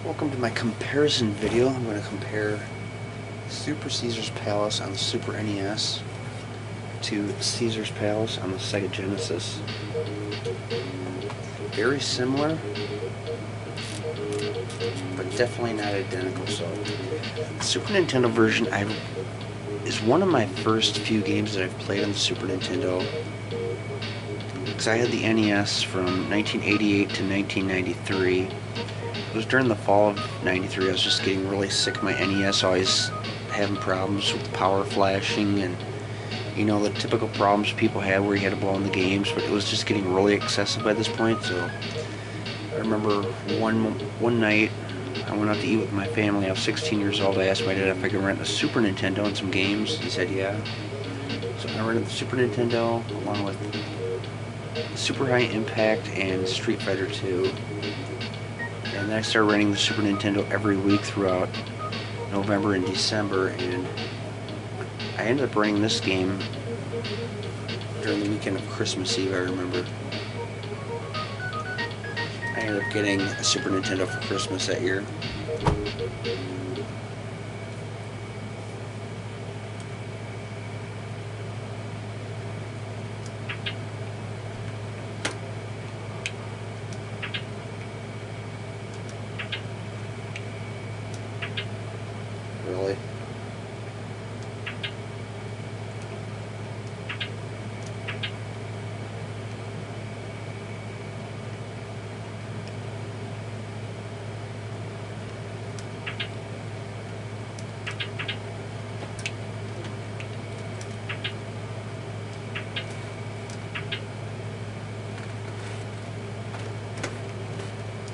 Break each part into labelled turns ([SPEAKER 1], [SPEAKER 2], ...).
[SPEAKER 1] Welcome to my comparison video. I'm going to compare Super Caesar's Palace on the Super NES to Caesar's Palace on the Sega Genesis. Very similar, but definitely not identical. So, the Super Nintendo version is one of my first few games that I've played on the Super Nintendo. Because I had the NES from 1988 to 1993. It was during the fall of 93. I was just getting really sick of my NES, always having problems with power flashing and, you know, the typical problems people had where you had to blow in the games, but it was just getting really excessive by this point. So I remember one night I went out to eat with my family. I was 16 years old. I asked my dad if I could rent a Super Nintendo and some games. He said yeah. So I rented the Super Nintendo along with Super High Impact and Street Fighter 2. And then I started renting the Super Nintendo every week throughout November and December, and I ended up renting this game during the weekend of Christmas Eve, I remember. I ended up getting a Super Nintendo for Christmas that year. Really?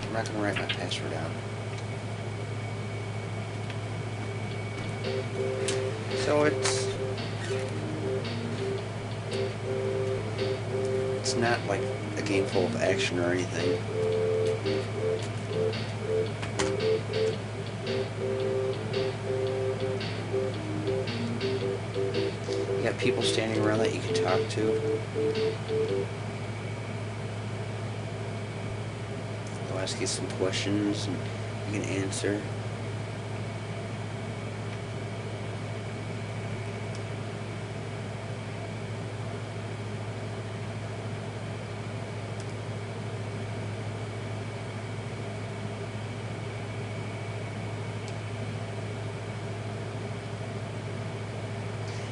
[SPEAKER 1] I'm not going to write my password down. So it's not like a game full of action or anything. You got people standing around that you can talk to. They'll ask you some questions and you can answer.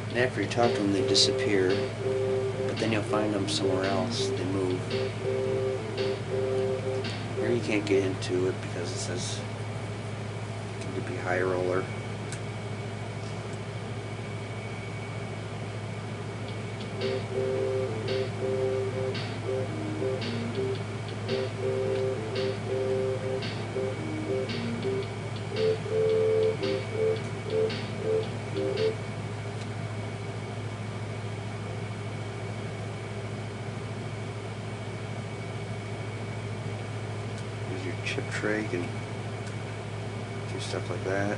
[SPEAKER 1] And after you talk to them, they disappear, but then you'll find them somewhere else. They move. Here you can't get into it because it says it could be high roller. Here's your chip tray, you can do stuff like that.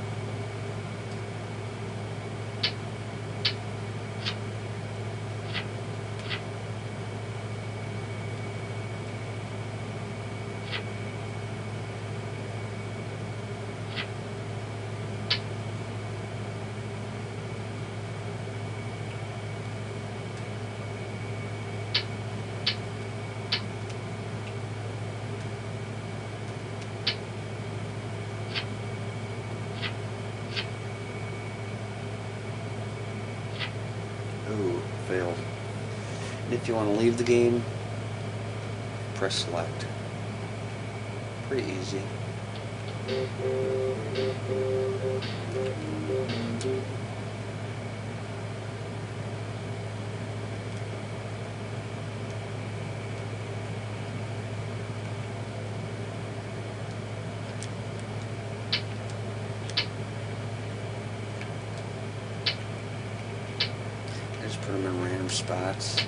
[SPEAKER 1] Ooh, failed. And if you want to leave the game, press select. Pretty easy. Just put them in random spots.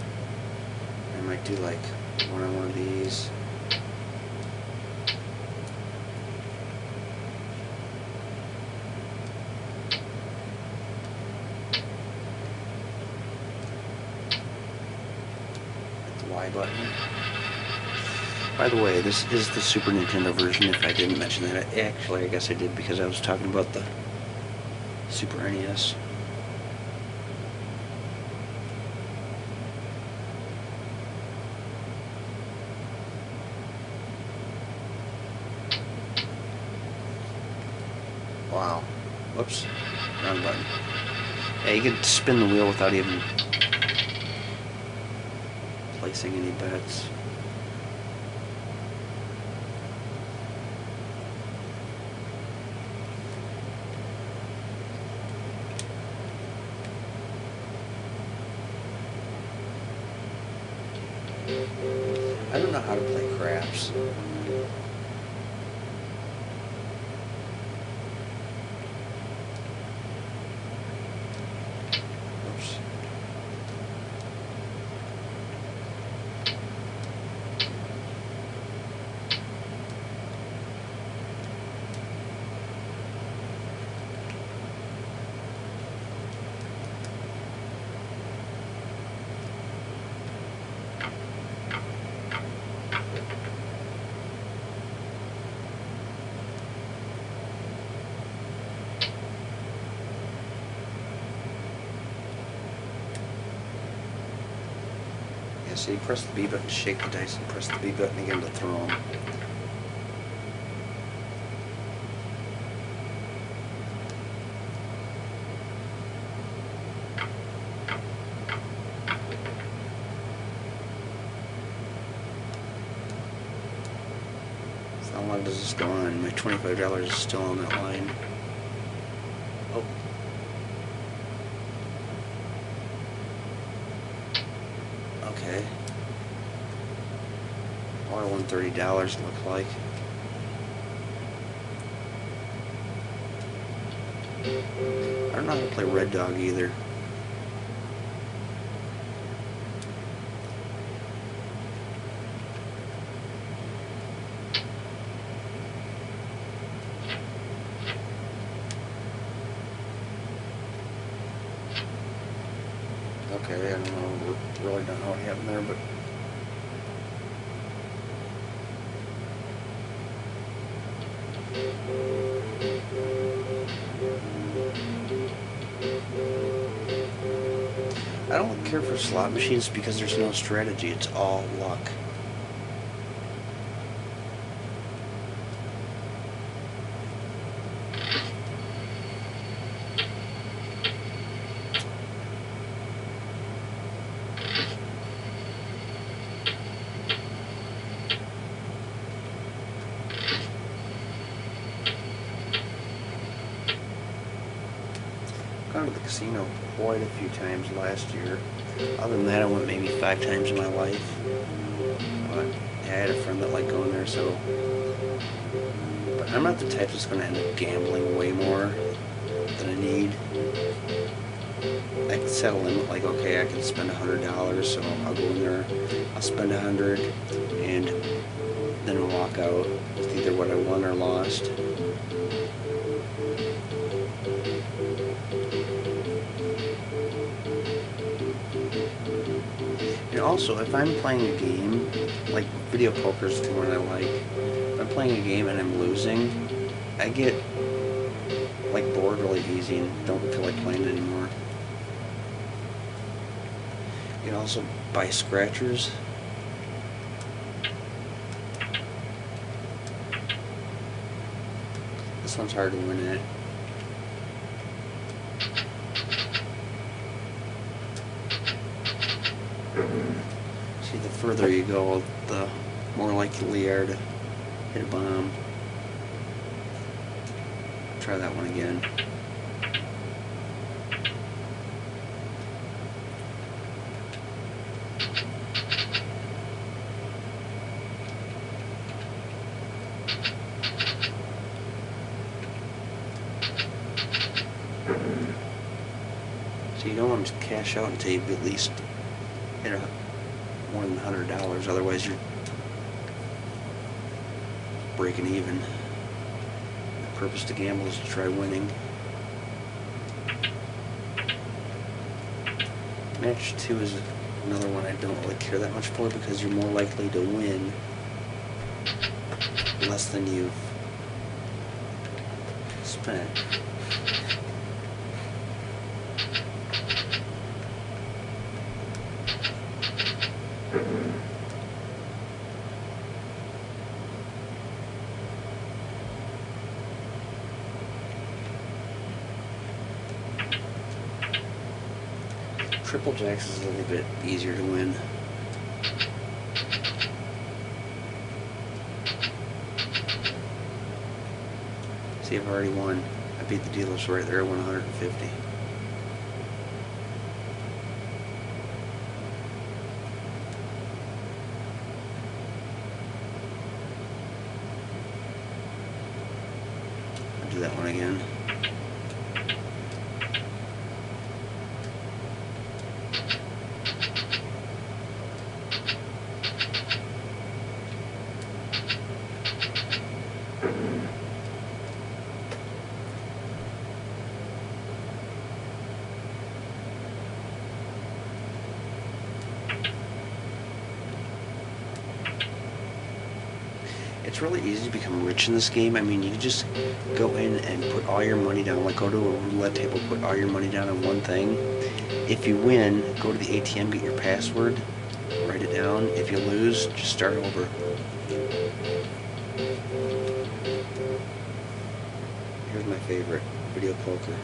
[SPEAKER 1] I might do like one on one of these. Hit the Y button. By the way, this is the Super Nintendo version, if I didn't mention that. Actually, I guess I did because I was talking about the Super NES. Wow. Whoops. Wrong button. Yeah, you can spin the wheel without even placing any bets. I don't know how to play craps. Oops. Yeah, so you press the B button to shake the dice and press the B button again to throw them. So how long does this go on? My $25 is still on that line. Oh. Okay. Or $130 look like. I don't know how to play Red Dog either. Okay, I don't know, really don't know what happened there, but I don't care for slot machines because there's no strategy, it's all luck. Gone to the casino quite a few times last year. Other than that, I went maybe 5 times in my life. But I had a friend that liked going there, so. But I'm not the type that's going to end up gambling way more than I need. I can set a limit, like, okay, I can spend $100, so I'll go in there, I'll spend $100, and then I'll walk out with either what I won or lost. And also, if I'm playing a game, like video poker is the one I like, if I'm playing a game and I'm losing, I get like bored really easy and don't feel like playing anymore. You can also buy scratchers. This one's hard to win at. See, the further you go, the more likely you are to hit a bomb. Try that one again. So you don't want to cash out until you've at least hit more than $100, otherwise you're breaking even. The purpose to gamble is to try winning. Match 2 is another one I don't really care that much for because you're more likely to win less than you've spent. Triple Jacks is a little bit easier to win. See, I've already won. I beat the dealers right there. I won 150. I'll do that one again. It's really easy to become rich in this game. I mean, you can just go in and put all your money down, like go to a roulette table, put all your money down on one thing. If you win, go to the ATM, get your password, write it down. If you lose, just start over. Here's my favorite, video poker.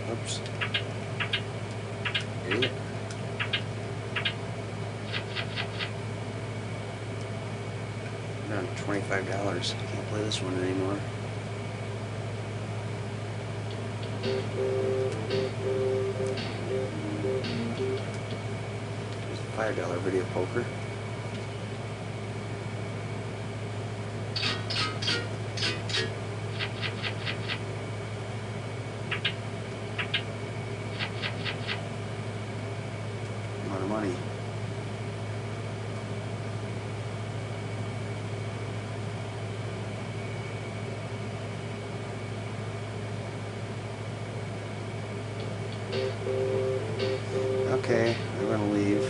[SPEAKER 1] Oops. Idiot. I'm down to $25. Can't play this one anymore. There's a $5 video poker. Money. Okay, I'm gonna leave.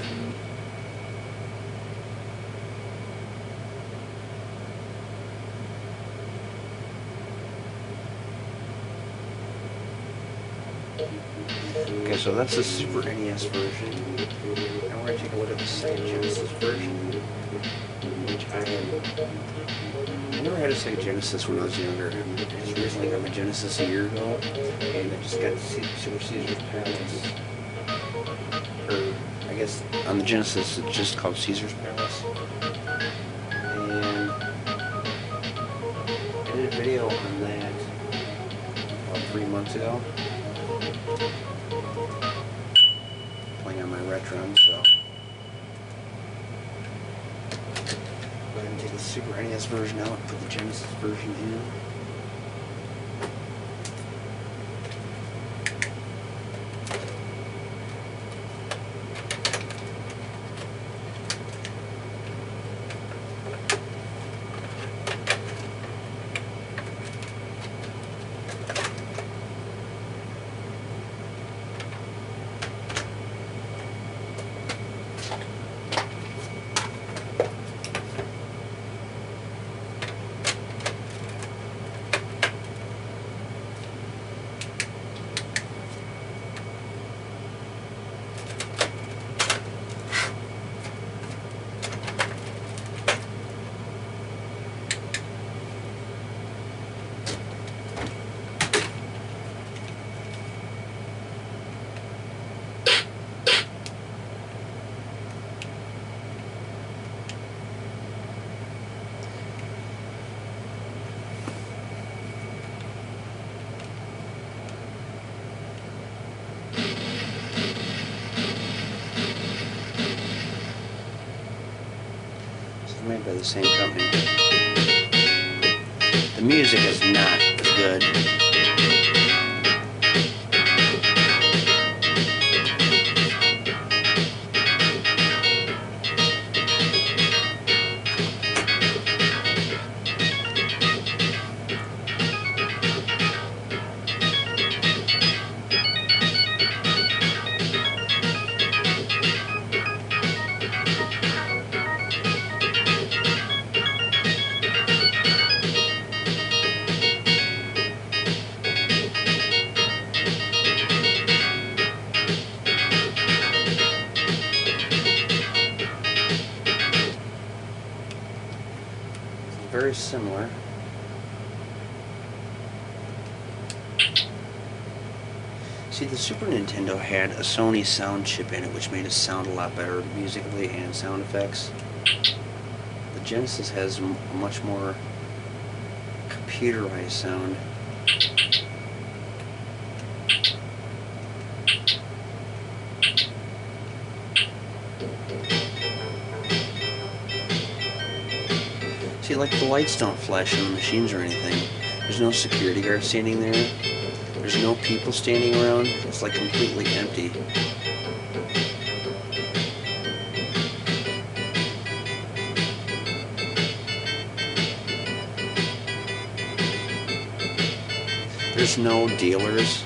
[SPEAKER 1] Okay, so that's the Super NES version. Now we're going to take a look at the Sega Genesis version, which I never had a Sega Genesis when I was younger. I just recently got my Genesis a year ago, and I just got Super Caesar's Palace. Or, I guess on the Genesis it's just called Caesar's Palace. And I did a video on that about 3 months ago. Playing on my Retron, so go ahead and take the Super NES version out and put the Genesis version in. Made by the same company. The music is not as good. Very similar. See, the Super Nintendo had a Sony sound chip in it, which made it sound a lot better musically and sound effects. The Genesis has a much more computerized sound. See, like the lights don't flash on the machines or anything. There's no security guard standing there. There's no people standing around. It's like completely empty. There's no dealers.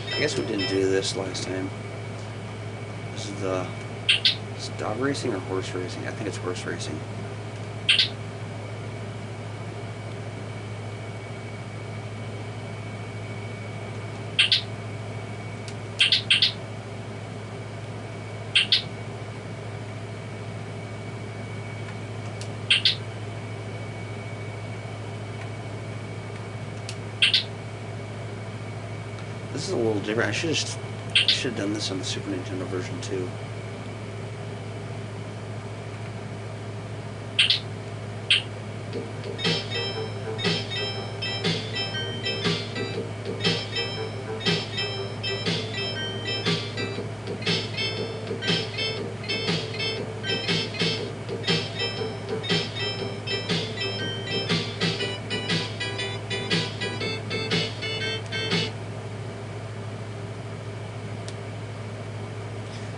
[SPEAKER 1] I guess we didn't do this last time. This is the dog racing or horse racing? I think it's horse racing. This is a little different. I should have done this on the Super Nintendo version too.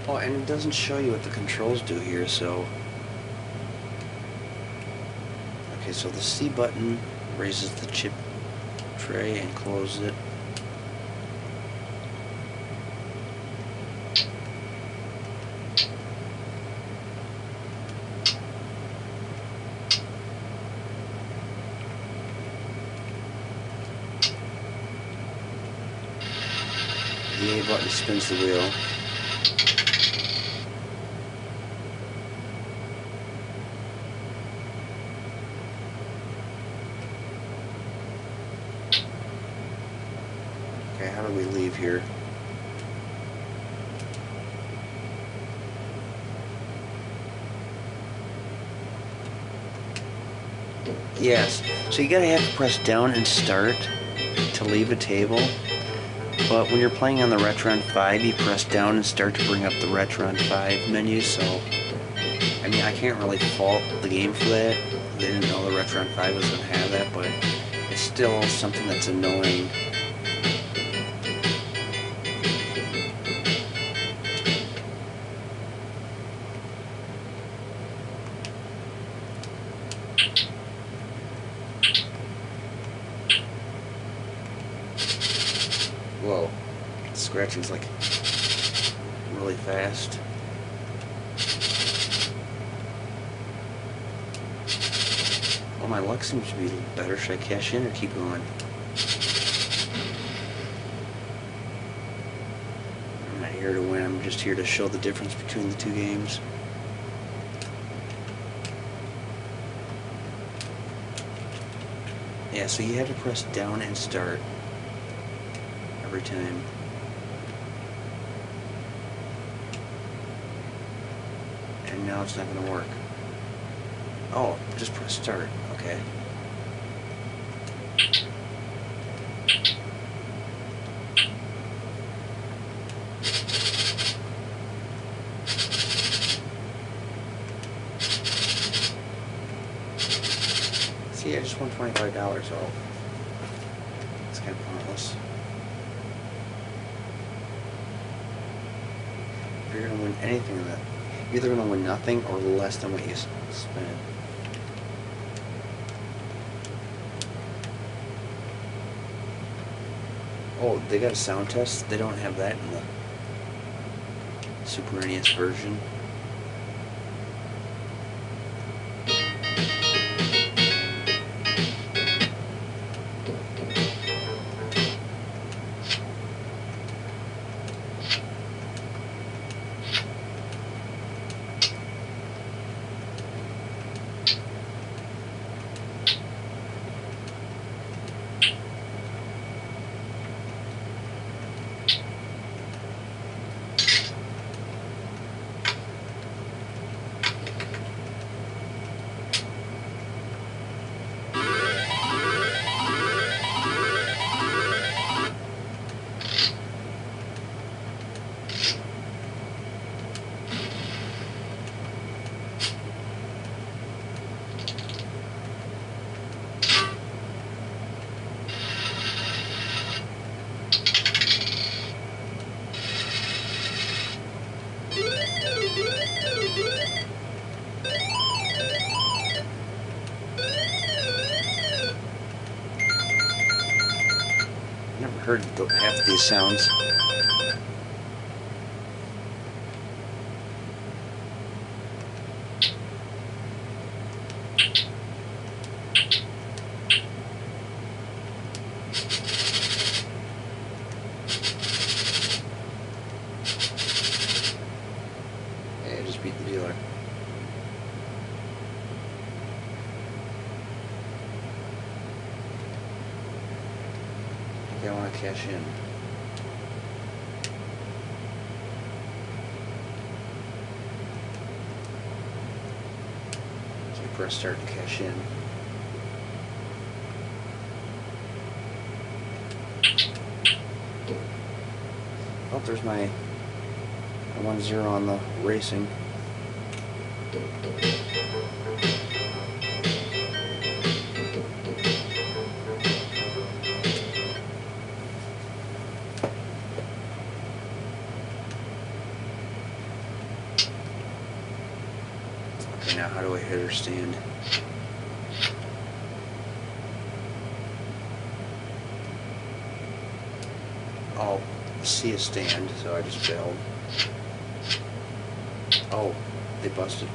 [SPEAKER 1] Oh, and it doesn't show you what the controls do here, so... Okay, so the C button raises the chip tray and closes it. The A button spins the wheel. Okay, how do we leave here? Yes, so you gotta have to press down and start to leave a table. But when you're playing on the Retron 5, you press down and start to bring up the Retron 5 menu, so... I mean, I can't really fault the game for that. They didn't know the Retron 5 was gonna have that, but it's still something that's annoying. Whoa, scratching's like really fast. Well, my luck seems to be better. Should I cash in or keep going? I'm not here to win, I'm just here to show the difference between the two games. Yeah, so you have to press down and start every time. And now it's not going to work. Oh, just press start. Okay. See, I just won $25 off. It's kind of pointless. If you're going to win anything in that, you're either going to win nothing or less than what you spent. Oh, they got a sound test? They don't have that in the Super NES version. Heard half these sounds. Yeah, I just beat the dealer. I want to cash in. So I press start to cash in. Oh, there's my 1-0 on the racing. Now, how do I hit or stand? Oh, see a stand, so I just failed. Oh, they busted.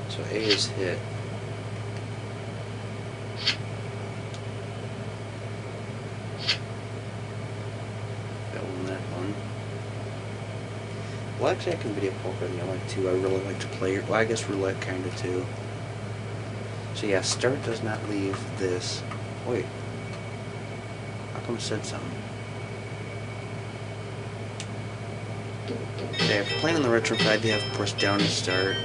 [SPEAKER 1] So A is hit. Well, actually, I can video poker in the like too. I really like to play. Well, I guess roulette kind of too. So yeah, start does not leave this. Wait, how come it said something? Okay, if playing on the retro side, they have to press down to start.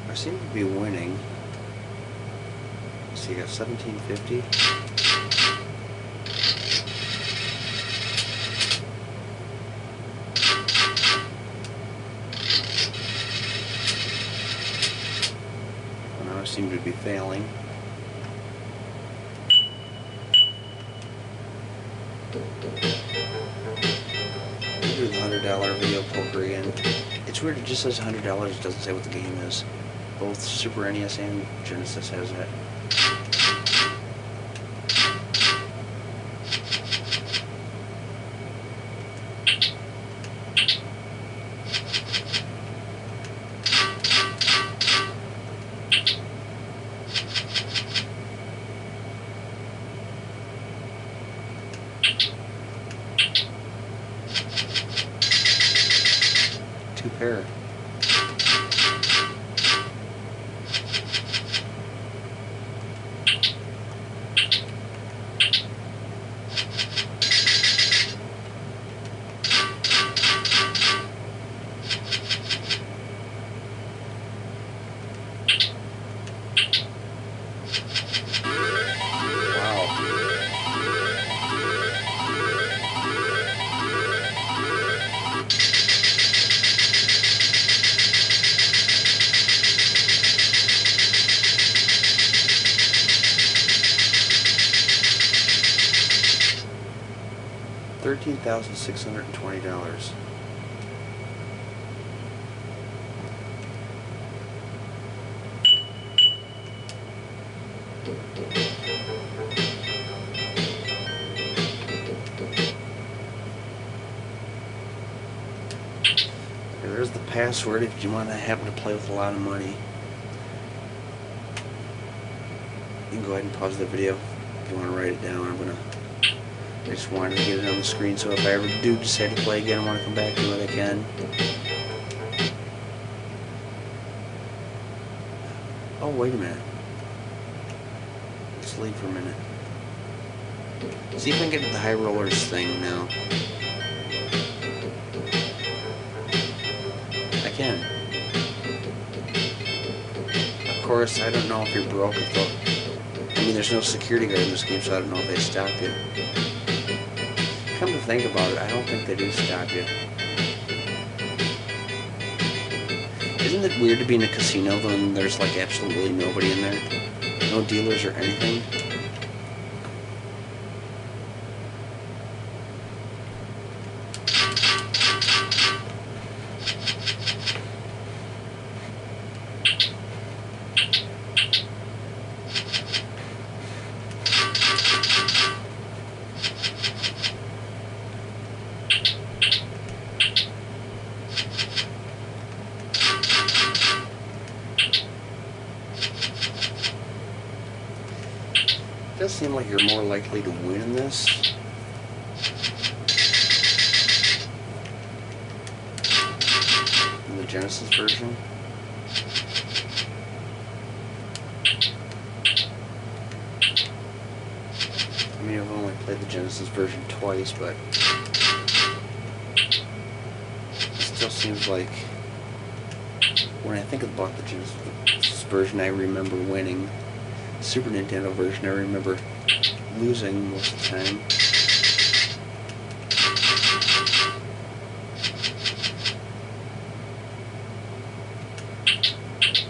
[SPEAKER 1] I seem to be winning. Let's see, I got 1750. Well, now I seem to be failing. We'll do the $100 video poker again. It's weird, it just says $100, it doesn't say what the game is. Both Super NES and Genesis has that. Two pair. $13,620. There's the password if you want to happen to play with a lot of money. You can go ahead and pause the video if you want to write it down. I just wanted to get it on the screen so if I ever do decide to play again and want to come back to it, I can. Oh, wait a minute. Let's leave for a minute. See if I can get to the high rollers thing now. I can. Of course, I don't know if you're broke or I mean, there's no security guard in this game, so I don't know if they stop you. Come to think about it, I don't think they do stop you. Isn't it weird to be in a casino when there's like absolutely nobody in there? No dealers or anything? It does seem like you're more likely to win in this. In the Genesis version. I mean, I've only played the Genesis version twice, but it still seems like when I think about the Genesis version, I remember winning. Super Nintendo version, I remember losing most of the time.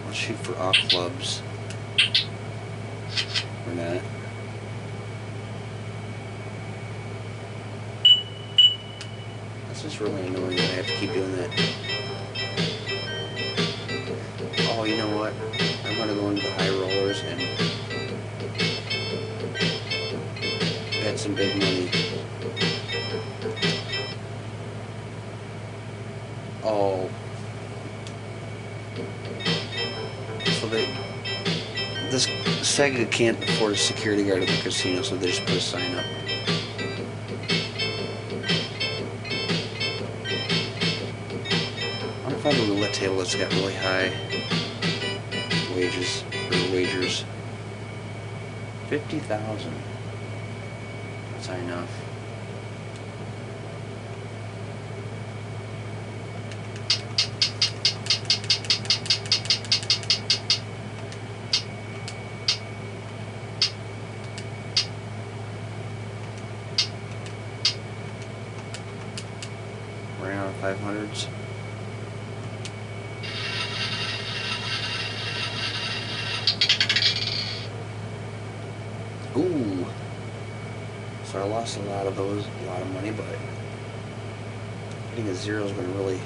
[SPEAKER 1] Let's shoot for all clubs. Or not. This is really annoying that I have to keep doing that. Oh, you know what? I'm going to go into the high rollers and bet some big money. Oh. So this Sega can't afford a security guard at the casino, so they just put a sign up. I'm gonna find a roulette table that's got really high wages or wagers. 50,000. That's high enough. Ran out of 500s. Ooh. So I lost a lot of those, a lot of money, but getting a zero is going to really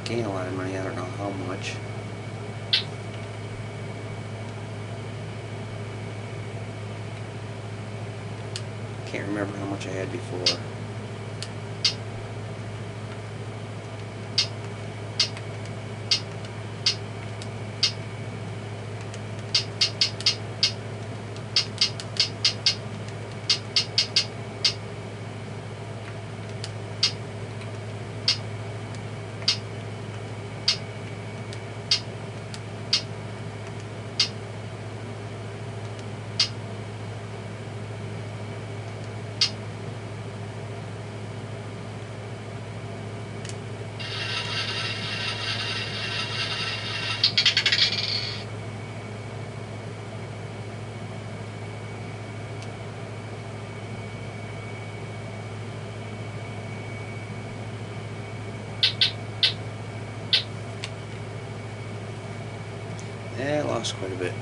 [SPEAKER 1] gain a lot of money. I don't know how much. Can't remember how much I had before. Yeah, I lost quite a bit.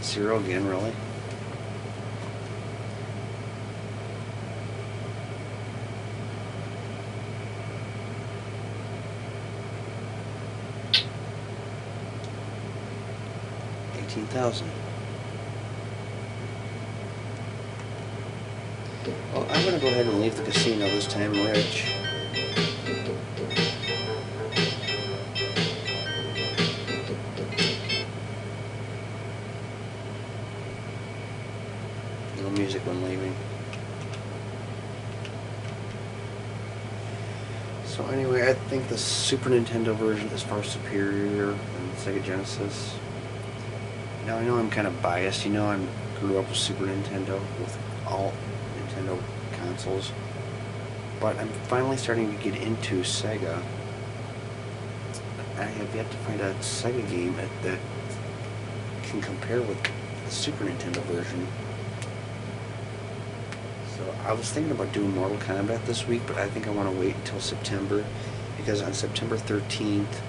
[SPEAKER 1] Zero again, really? $18,000. Well, I'm gonna go ahead and leave the casino this time rich. No music when leaving. So anyway, I think the Super Nintendo version is far superior than the Sega Genesis. Now I know I'm kind of biased, you know, I grew up with Super Nintendo, with all Nintendo consoles, but I'm finally starting to get into Sega. I have yet to find a Sega game that can compare with the Super Nintendo version. So I was thinking about doing Mortal Kombat this week, but I think I want to wait until September, because on September 13th,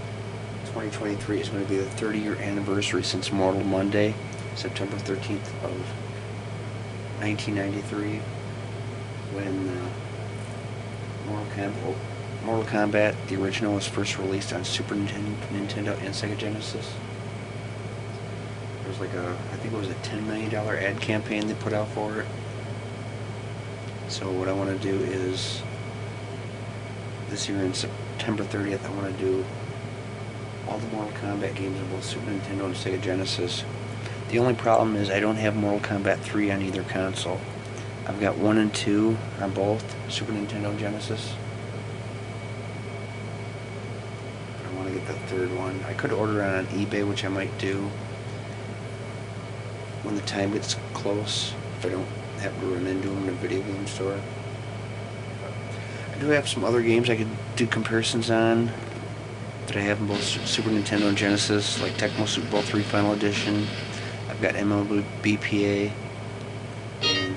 [SPEAKER 1] 2023 is going to be the 30-year anniversary since Mortal Monday, September 13th of 1993, when Mortal Kombat, the original, was first released on Super Nintendo and Sega Genesis. There was like I think it was a $10 million ad campaign they put out for it. So what I want to do is, this year on September 30th, I want to do all the Mortal Kombat games on both Super Nintendo and Sega Genesis. The only problem is I don't have Mortal Kombat 3 on either console. I've got 1 and 2 on both Super Nintendo and Genesis. I want to get the third one. I could order it on eBay, which I might do when the time gets close, if I don't happen to run into them in a video game store. I do have some other games I could do comparisons on that I have in both Super Nintendo and Genesis, like Tecmo Super Bowl 3 Final Edition. I've got MLB BPA, and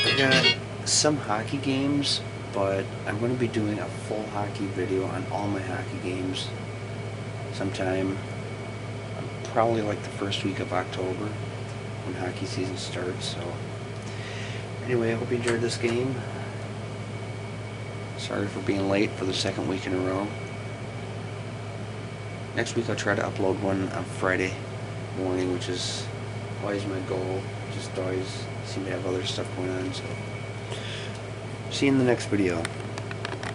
[SPEAKER 1] I've got some hockey games, but I'm going to be doing a full hockey video on all my hockey games sometime, probably like the first week of October when hockey season starts. So anyway, I hope you enjoyed this game. Sorry for being late for the second week in a row. Next week I'll try to upload one on Friday morning, which is always my goal. Just always seem to have other stuff going on. So see you in the next video.